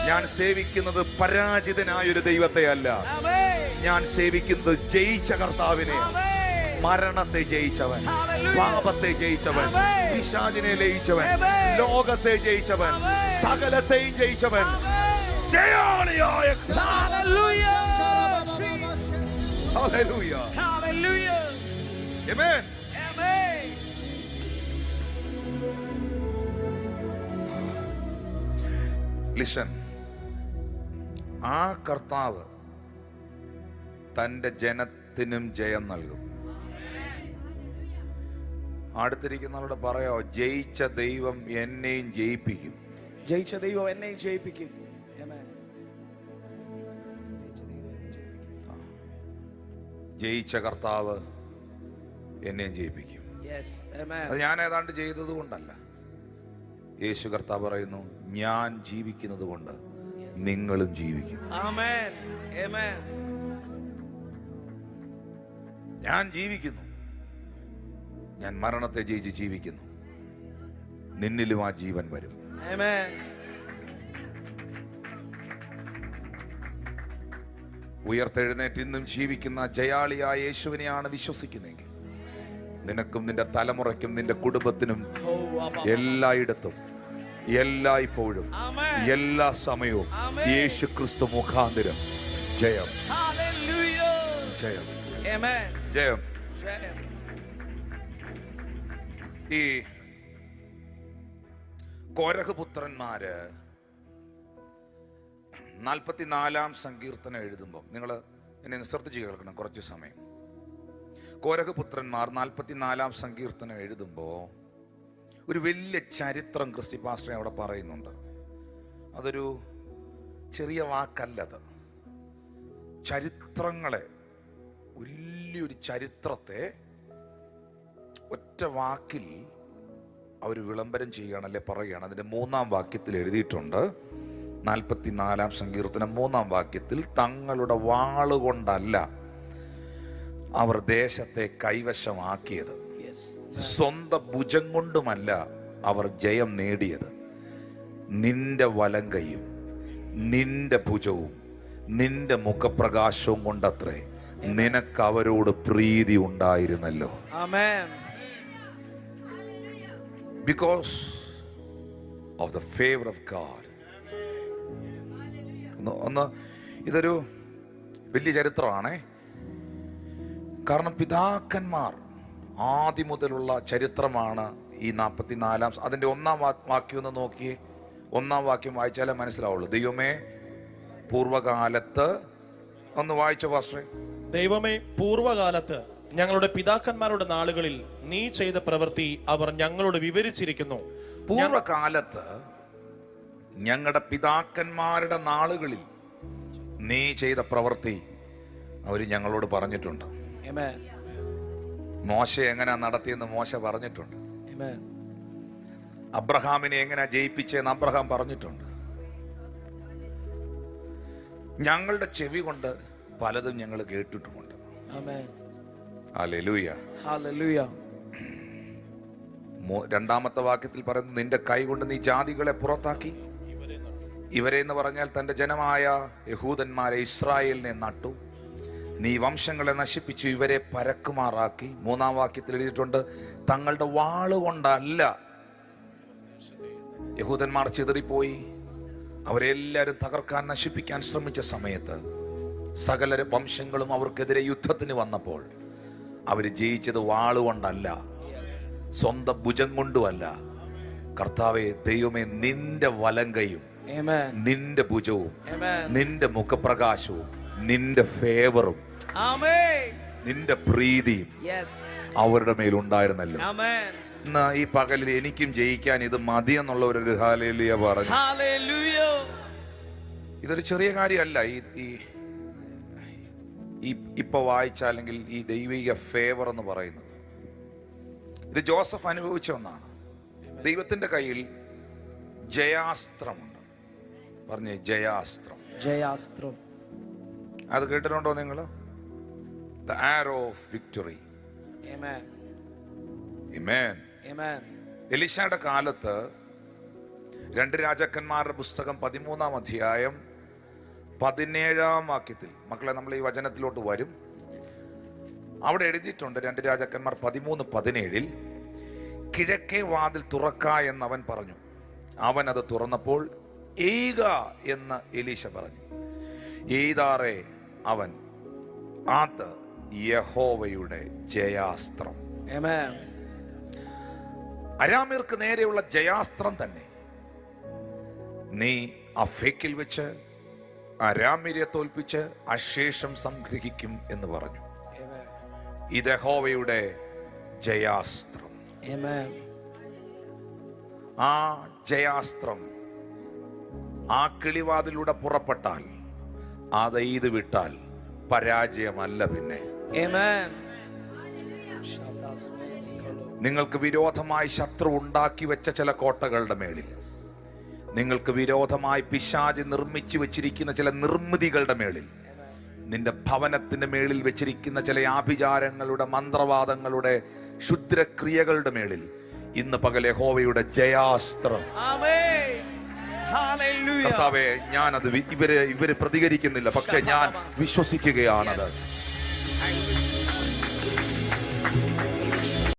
ഞാൻ സേവിക്കുന്നത് പരാജിതനായൊരു ദൈവത്തെ അല്ല, ഞാൻ സേവിക്കുന്നത് ജയിച്ച കർത്താവിനെ. മരണത്തെ ജയിച്ചവൻ, പാപത്തെ ജയിച്ചവൻ, പിശാചിനെ ലയിച്ചവൻ, ലോകത്തെ ജയിച്ചവൻ, സകലത്തെയും ജയിച്ചവൻ. ജയാളിയായ ഹല്ലേലൂയ, ഹല്ലേലൂയ, ആമേൻ, ആമേൻ. ലിസൺ, ആ കർത്താവ് തന്റെ ജനത്തിനും ജയം നൽകും. അടുത്തിരിക്കുന്നവരോട് പറയാ, ജയിച്ച ദൈവം എന്നെയും ജയിപ്പിക്കും. ജയിച്ച ദൈവം എന്നെയും ജയിപ്പിക്കും. ജയിച്ച കർത്താവ് എന്നെയും ജയിപ്പിക്കും. അത് ഞാൻ ഏതാണ്ട് ചെയ്തത് കൊണ്ടല്ല. യേശു കർത്താവ് പറയുന്നു, ഞാൻ ജീവിക്കുന്നത് കൊണ്ട് നിങ്ങളും ജീവിക്കും. ഞാൻ ജീവിക്കുന്നു, ഞാൻ മരണത്തെ ജയിച്ച് ജീവിക്കുന്നു, നിന്നിലും ആ ജീവൻ വരും. ഉയർത്തെഴുന്നേറ്റ് ഇന്നും ജീവിക്കുന്ന ജയാളിയായ യേശുവിനെയാണ് വിശ്വസിക്കുന്നതെങ്കിൽ നിനക്കും നിന്റെ തലമുറയ്ക്കും നിന്റെ കുടുംബത്തിനും എല്ലായിടത്തും എല്ലായ്പ്പോഴും എല്ലാ സമയവും യേശു ക്രിസ്തു മുഖാന്തരം ജയം, ജയം, ജയം. ഈ കോരഹ് പുത്രന്മാര് 44-ാം സങ്കീർത്തനം എഴുതുമ്പോൾ, നിങ്ങൾ എന്നെ ശ്രദ്ധിച്ച് കേൾക്കണം കുറച്ച് സമയം. കോരഹ് പുത്രന്മാർ 44-ാം സങ്കീർത്തനം എഴുതുമ്പോൾ ഒരു വലിയ ചരിത്രം ക്രിസ്റ്റി പാസ്റ്റർ അവിടെ പറയുന്നുണ്ട്. അതൊരു ചെറിയ വാക്കല്ലത്. ചരിത്രങ്ങളെ, വലിയൊരു ചരിത്രത്തെ ഒറ്റ വാക്കിൽ അവർ വിളംബരം ചെയ്യുകയാണല്ലേ പറയുകയാണ്. അതിൻ്റെ 3-ാം വാക്യത്തിൽ എഴുതിയിട്ടുണ്ട്, 44-ാം സങ്കീർത്തനം 3-ാം വാക്യത്തിൽ, തങ്ങളുടെ വാളുകൊണ്ടല്ല അവർ ദേശത്തെ കൈവശമാക്കിയത്, സ്വന്തം ഭുജം കൊണ്ടുമല്ല അവർ ജയം നേടിയത്, നിന്റെ വലം കൈയും നിന്റെ ഭുജവും നിന്റെ മുഖപ്രകാശവും കൊണ്ടത്രേ നിനക്ക് അവരോട് പ്രീതി ഉണ്ടായിരുന്നല്ലോ. Because of the favor of God. ഇതൊരു വലിയ ചരിത്രമാണേ. കാരണം പിതാക്കന്മാർ ആദ്യം മുതലുള്ള ചരിത്രമാണ് ഈ 44-ാം. അതിൻ്റെ 1-ാം വാക്യം ഒന്ന് നോക്കിയേ. 1-ാം വാക്യം വായിച്ചാലേ മനസ്സിലാവുള്ളൂ. ദൈവമേ പൂർവകാലത്ത്, ഒന്ന് വായിച്ച പാസ്റ്ററെ. ദൈവമേ പൂർവകാലത്ത് ഞങ്ങളുടെ പിതാക്കന്മാരുടെ നാളുകളിൽ നീ ചെയ്ത പ്രവൃത്തി അവർ ഞങ്ങളോട് വിവരിച്ചിരിക്കുന്നു. പൂർവകാലത്ത് ഞങ്ങളുടെ പിതാക്കന്മാരുടെ നാളുകളിൽ നീ ചെയ്ത പ്രവൃത്തി അവർ ഞങ്ങളോട് പറഞ്ഞിട്ടുണ്ട്. മോശ എങ്ങനെയാ നടത്തിയെന്ന് മോശ പറഞ്ഞിട്ടുണ്ട്. അബ്രഹാമിനെ എങ്ങനെയാ ജയിപ്പിച്ചെന്ന് അബ്രഹാം പറഞ്ഞിട്ടുണ്ട്. ഞങ്ങളുടെ ചെവി കൊണ്ട് പലതും ഞങ്ങൾ കേട്ടിട്ടുമുണ്ട്. Hallelujah, hallelujah. 2-ാമത്തെ വാക്യത്തിൽ പറയുന്നത്, നിന്റെ കൈ കൊണ്ട് നീ ജാതികളെ പുറത്താക്കി, ഇവരെ എന്ന് പറഞ്ഞാൽ തൻ്റെ ജനമായ യഹൂദന്മാരെ, ഇസ്രായേലിനെ നട്ടു, നീ വംശങ്ങളെ നശിപ്പിച്ചു, ഇവരെ പരക്കുമാറാക്കി. 3-ാം വാക്യത്തിൽ എഴുതിയിട്ടുണ്ട്, തങ്ങളുടെ വാളുകൊണ്ടല്ല യഹൂദന്മാർ ചിതറിപ്പോയി. അവരെല്ലാവരും തകർക്കാൻ, നശിപ്പിക്കാൻ ശ്രമിച്ച സമയത്ത് സകല വംശങ്ങളും അവർക്കെതിരെ യുദ്ധത്തിന് വന്നപ്പോൾ അവർ ജയിച്ചത് വാളുകൊണ്ടല്ല, സ്വന്തം ഭുജം കൊണ്ടുമല്ല. കർത്താവേ, ദൈവമേ, നിന്റെ വലം കൈയും നിന്റെ ഭുജവും നിന്റെ മുഖപ്രകാശവും നിന്റെ ഫേവറും നിന്റെ പ്രീതിയും അവരുടെ മേലുണ്ടായിരുന്നല്ലോ. ഇന്ന് ഈ പകലിൽ എനിക്കും ജയിക്കാൻ ഇത് മതി എന്നുള്ള ഒരു ഹല്ലേലൂയ പറഞ്ഞു. ഇതൊരു ചെറിയ കാര്യമല്ല. ഇപ്പൊ വായിച്ച, അല്ലെങ്കിൽ ഈ ദൈവിക ഫേവർ എന്ന് പറയുന്നത്, ഇത് ജോസഫ് അനുഭവിച്ച ഒന്നാണ്. ദൈവത്തിന്റെ കയ്യിൽ ജയാസ്ത്രമുണ്ട്. പറഞ്ഞേ, ജയാസ്ത്രം. ജയാസ്ത്രം. അത് കേട്ടിട്ടുണ്ടോ നിങ്ങൾ? The arrow of victory. ആമേൻ. എലീശയുടെ കാലത്ത് രണ്ട് രാജാക്കന്മാരുടെ പുസ്തകം 13-ാം അധ്യായം 17-ാം വാക്യത്തിൽ, മക്കളെ നമ്മൾ ഈ വചനത്തിലോട്ട് വരും. അവിടെ എഴുതിയിട്ടുണ്ട്, രണ്ട് രാജാക്കന്മാർ 13:17, കിഴക്കേ വാതിൽ തുറക്ക എന്നവൻ പറഞ്ഞു. അവൻ അത് തുറന്നപ്പോൾ എയ്ക എന്ന് എലീശ പറഞ്ഞു. എയ്താറെ അവൻ, അത് യഹോവയുടെ ജയാസ്ത്രം. Amen. അരാമ്യർക്ക് നേരെയുള്ള ജയാസ്ത്രം തന്നെ. നീ അഫേക്കിൽ വെച്ച് അരാമ്യരെ തോൽപ്പിച്ച് അശേഷം സംഗ്രഹിക്കും എന്ന് പറഞ്ഞു. Amen. ഇത് യഹോവയുടെ ജയാസ്ത്രം. Amen. ആ ജയാസ്ത്രം ആ കിളിവാതിലൂടെ പുറപ്പെട്ടാൽ, അത് ഇത് വിട്ടാൽ പരാജയമല്ല. പിന്നെ Amen. നിങ്ങൾക്ക് വിരോധമായി ശത്രു ഉണ്ടാക്കി വെച്ച ചില കോട്ടകളുടെ മേളിൽ, നിങ്ങൾക്ക് വിരോധമായി പിശാച് നിർമ്മിച്ചു വെച്ചിരിക്കുന്ന ചില നിർമ്മിതികളുടെ മേളിൽ, നിന്റെ ഭവനത്തിന്റെ മേളിൽ വെച്ചിരിക്കുന്ന ചില ആഭിചാരങ്ങളുടെ, മന്ത്രവാദങ്ങളുടെ, ക്ഷുദ്രക്രിയകളുടെ മേളിൽ ഇന്ന് പകൽ യഹോവയുടെ ജയാസ്ത്രം. Amen. Hallelujah. കർത്താവേ, ഞാനത് ഇവര് പ്രതികരിക്കുന്നില്ല, പക്ഷെ ഞാൻ വിശ്വസിക്കുകയാണത്. I receive